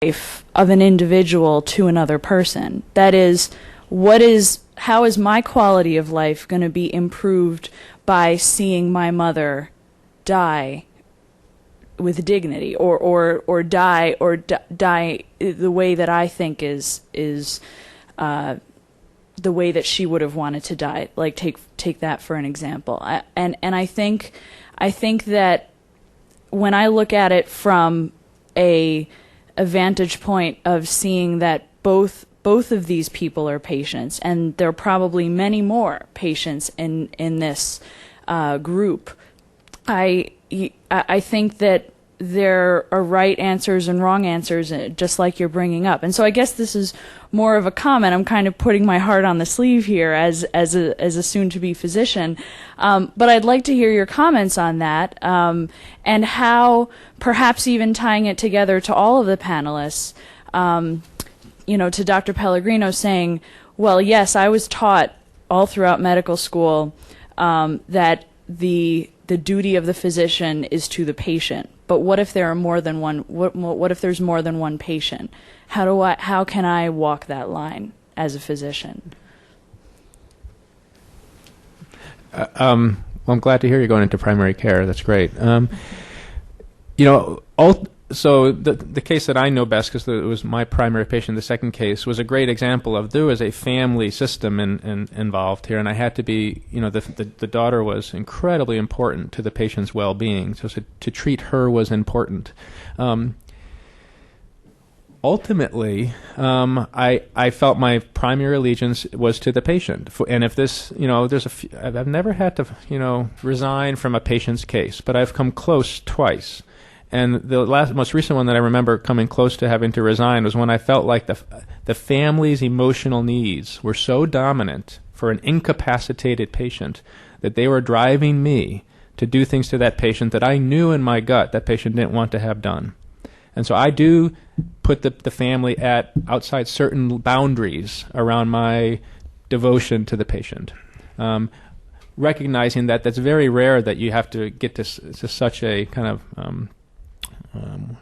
life of an individual to another person. That is, how is my quality of life going to be improved by seeing my mother die with dignity, or die the way that I think is the way that she would have wanted to die. Like take that for an example. And I think that when I look at it from a vantage point of seeing that both of these people are patients, and there are probably many more patients in this group, I think that there are right answers and wrong answers, just like you're bringing up. And so I guess this is more of a comment. I'm kind of putting my heart on the sleeve here as a soon-to-be physician. But I'd like to hear your comments on that, and how, perhaps even tying it together to all of the panelists, to Dr. Pellegrino saying, well, yes, I was taught all throughout medical school that the duty of the physician is to the patient. But what if there are more than one? What if there's more than one patient? How can I walk that line as a physician? Well, I'm glad to hear you're going into primary care. That's great. So the case that I know best, because it was my primary patient, the second case, was a great example of there was a family system involved here, and I had to be, the daughter was incredibly important to the patient's well-being, so to treat her was important. Ultimately, I felt my primary allegiance was to the patient, and if this, I've never had to, resign from a patient's case, but I've come close twice. And the most recent one that I remember coming close to having to resign was when I felt like the family's emotional needs were so dominant for an incapacitated patient that they were driving me to do things to that patient that I knew in my gut that patient didn't want to have done. And so I do put the family outside certain boundaries around my devotion to the patient, recognizing that that's very rare that you have to get to such a kind of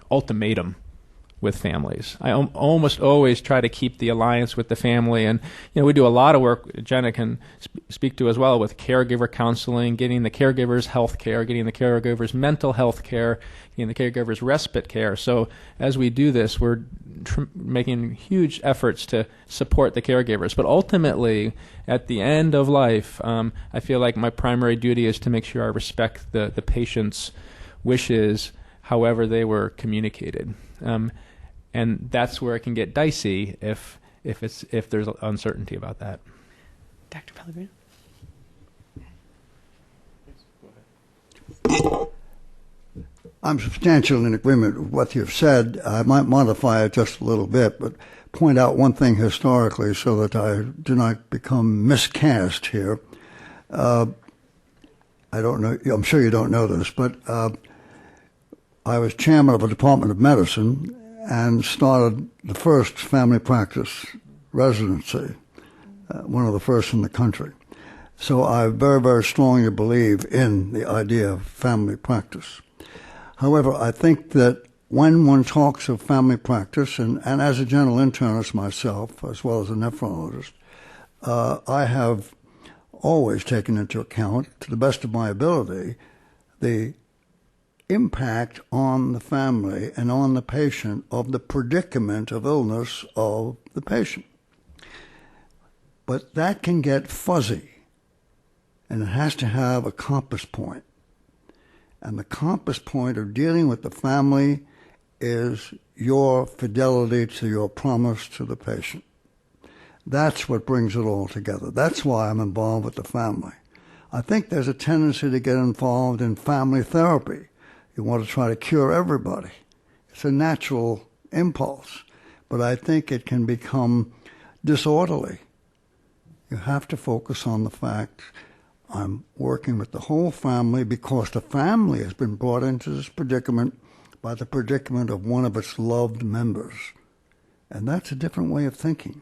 ultimatum with families. I almost always try to keep the alliance with the family, and we do a lot of work. Jenna can speak to as well with caregiver counseling, getting the caregivers health care, getting the caregivers mental health care, getting the caregivers respite care. So as we do this, we're making huge efforts to support the caregivers. But ultimately, at the end of life, I feel like my primary duty is to make sure I respect the patient's wishes, however they were communicated, and that's where it can get dicey if there's uncertainty about that. Dr. Pellegrino. I'm substantially in agreement with what you've said. I might modify it just a little bit, but point out one thing historically so that I do not become miscast here. I don't know. I'm sure you don't know this, but I was chairman of a department of medicine and started the first family practice residency, one of the first in the country. So I very, very strongly believe in the idea of family practice. However, I think that when one talks of family practice, and as a general internist myself, as well as a nephrologist, I have always taken into account, to the best of my ability, the impact on the family and on the patient of the predicament of illness of the patient. But that can get fuzzy, and it has to have a compass point. And the compass point of dealing with the family is your fidelity to your promise to the patient. That's what brings it all together. That's why I'm involved with the family. I think there's a tendency to get involved in family therapy. You want to try to cure everybody. It's a natural impulse, but I think it can become disorderly. You have to focus on the fact I'm working with the whole family because the family has been brought into this predicament by the predicament of one of its loved members. And that's a different way of thinking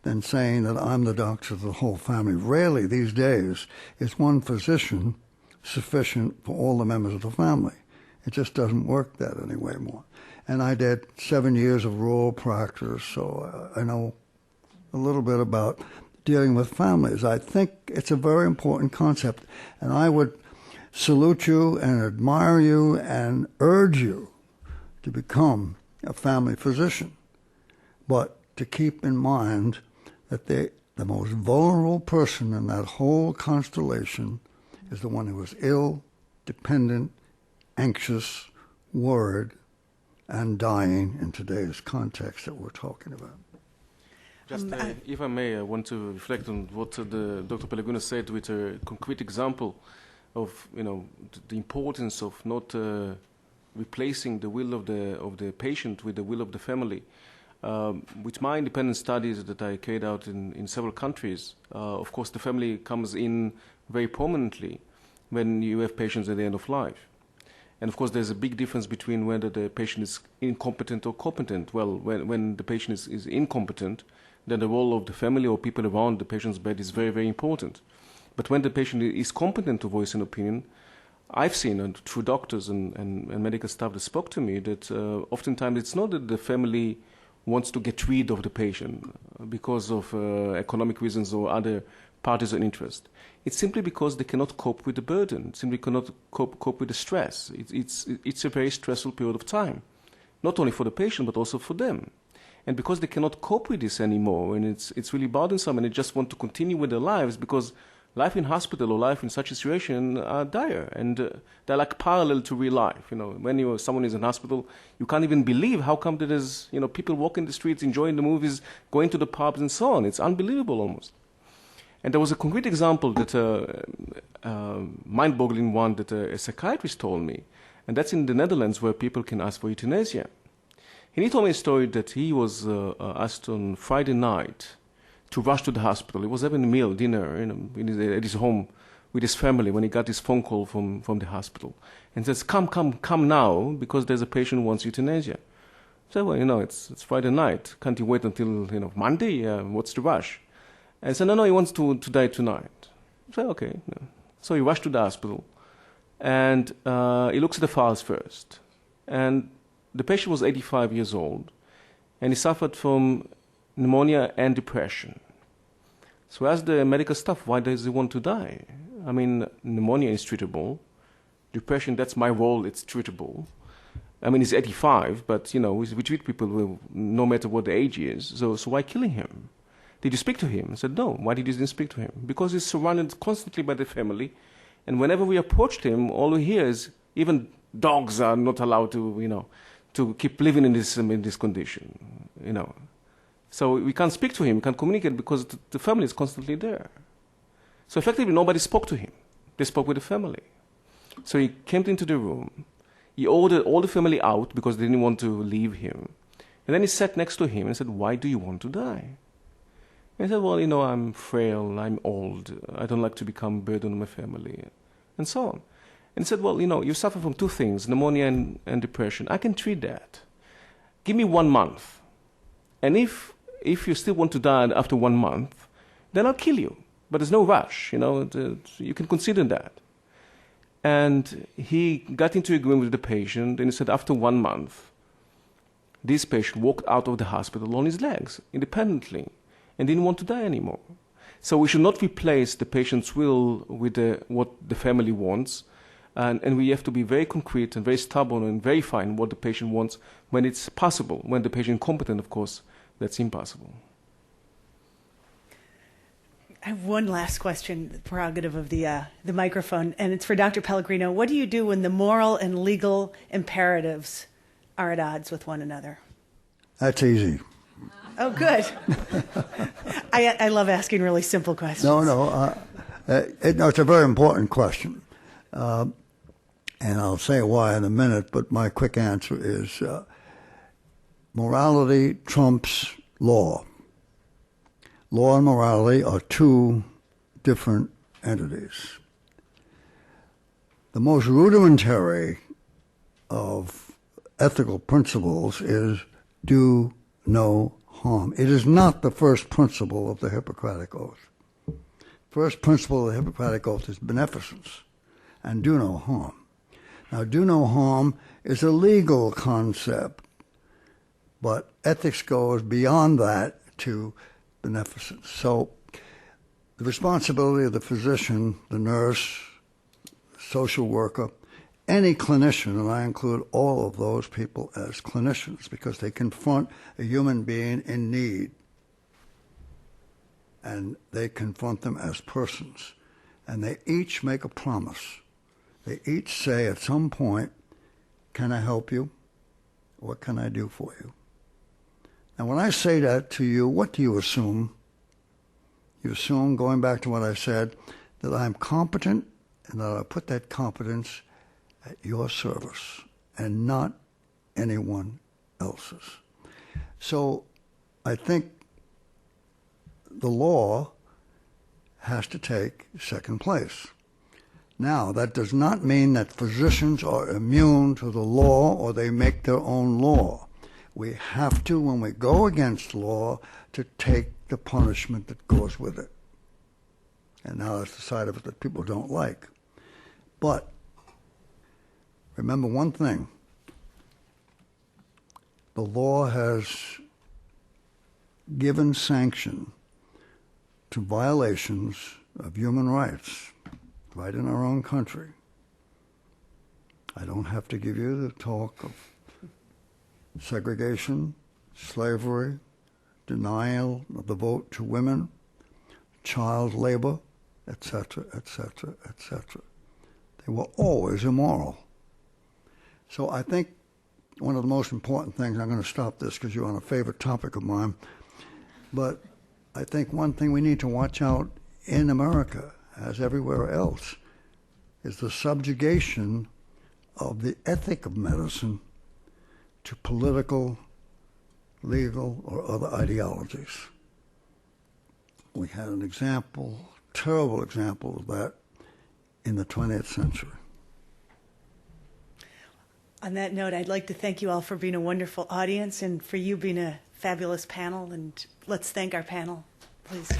than saying that I'm the doctor of the whole family. Rarely these days is one physician sufficient for all the members of the family. It just doesn't work that anyway more. And I did 7 years of rural practice, so I know a little bit about dealing with families. I think it's a very important concept, and I would salute you and admire you and urge you to become a family physician, but to keep in mind that the most vulnerable person in that whole constellation is the one who is ill, dependent, anxious, worried, and dying in today's context that we're talking about. Just, if I may, I want to reflect on what Dr. Pellegrino said with a concrete example of, the importance of not replacing the will of the patient with the will of the family. With my independent studies that I carried out in several countries, of course, the family comes in very prominently when you have patients at the end of life. And of course, there's a big difference between whether the patient is incompetent or competent. Well, when the patient is incompetent, then the role of the family or people around the patient's bed is very, very important. But when the patient is competent to voice an opinion, I've seen through doctors and medical staff that spoke to me that oftentimes it's not that the family wants to get rid of the patient because of economic reasons or other parties of interest. It's simply because they cannot cope with the burden, simply cannot cope with the stress. It's a very stressful period of time, not only for the patient but also for them. And because they cannot cope with this anymore, and it's really bothersome, and they just want to continue with their lives because life in hospital or life in such a situation are dire, and they're like parallel to real life. When someone is in hospital, you can't even believe how come there is, people walking the streets, enjoying the movies, going to the pubs and so on. It's unbelievable almost. And there was a concrete example that, mind-boggling one that a psychiatrist told me, and that's in the Netherlands where people can ask for euthanasia. And he told me a story that he was asked on Friday night to rush to the hospital. He was having a meal, dinner, at his home with his family when he got this phone call from the hospital. And says, come now, because there's a patient who wants euthanasia. So, well, it's Friday night. Can't you wait until, Monday? What's the rush? And he said, no, he wants to die tonight. So, okay. No. So he rushed to the hospital. And he looks at the files first. And the patient was 85 years old. And he suffered from pneumonia and depression. So I asked the medical staff, why does he want to die? I mean, pneumonia is treatable. Depression, that's my role, it's treatable. I mean, he's 85, but, we treat people no matter what the age is. So why killing him? Did you speak to him? I said, no. Why did you didn't speak to him? Because he's surrounded constantly by the family. And whenever we approached him, all we hear is even dogs are not allowed to, to keep living in this condition, So we can't speak to him, we can't communicate because the family is constantly there. So effectively, nobody spoke to him. They spoke with the family. So he came into the room. He ordered all the family out because they didn't want to leave him. And then he sat next to him and said, why do you want to die? And he said, well, I'm frail, I'm old, I don't like to become a burden on my family, and so on. And he said, well, you suffer from two things, pneumonia and depression. I can treat that. Give me 1 month. And if you still want to die after 1 month, then I'll kill you. But there's no rush, you can consider that. And he got into agreement with the patient, and he said after 1 month, this patient walked out of the hospital on his legs, independently, and didn't want to die anymore. So we should not replace the patient's will with what the family wants, and we have to be very concrete and very stubborn and verify what the patient wants when it's possible. When the patient is competent, of course, that's impossible. I have one last question, the prerogative of the microphone, and it's for Dr. Pellegrino. What do you do when the moral and legal imperatives are at odds with one another? That's easy. Oh, good. I love asking really simple questions. No, it's a very important question. And I'll say why in a minute, but my quick answer is morality trumps law. Law and morality are two different entities. The most rudimentary of ethical principles is do no harm. It is not the first principle of the Hippocratic Oath. First principle of the Hippocratic Oath is beneficence and do no harm. Now, do no harm is a legal concept. But ethics goes beyond that to beneficence. So the responsibility of the physician, the nurse, social worker, any clinician, and I include all of those people as clinicians because they confront a human being in need, and they confront them as persons, and they each make a promise. They each say at some point, can I help you? What can I do for you? Now, when I say that to you, what do you assume? You assume, going back to what I said, that I'm competent and that I put that competence at your service and not anyone else's. So I think the law has to take second place. Now, that does not mean that physicians are immune to the law or they make their own law. We have to, when we go against law, to take the punishment that goes with it. And now that's the side of it that people don't like. But remember one thing. The law has given sanction to violations of human rights right in our own country. I don't have to give you the talk of segregation, slavery, denial of the vote to women, child labor, etc., etc., etc. They were always immoral. So I think one of the most important things, I'm going to stop this because you're on a favorite topic of mine, but I think one thing we need to watch out in America, as everywhere else, is the subjugation of the ethic of medicine to political, legal, or other ideologies. We had an example, terrible example of that in the 20th century. On that note, I'd like to thank you all for being a wonderful audience and for you being a fabulous panel. And let's thank our panel, please.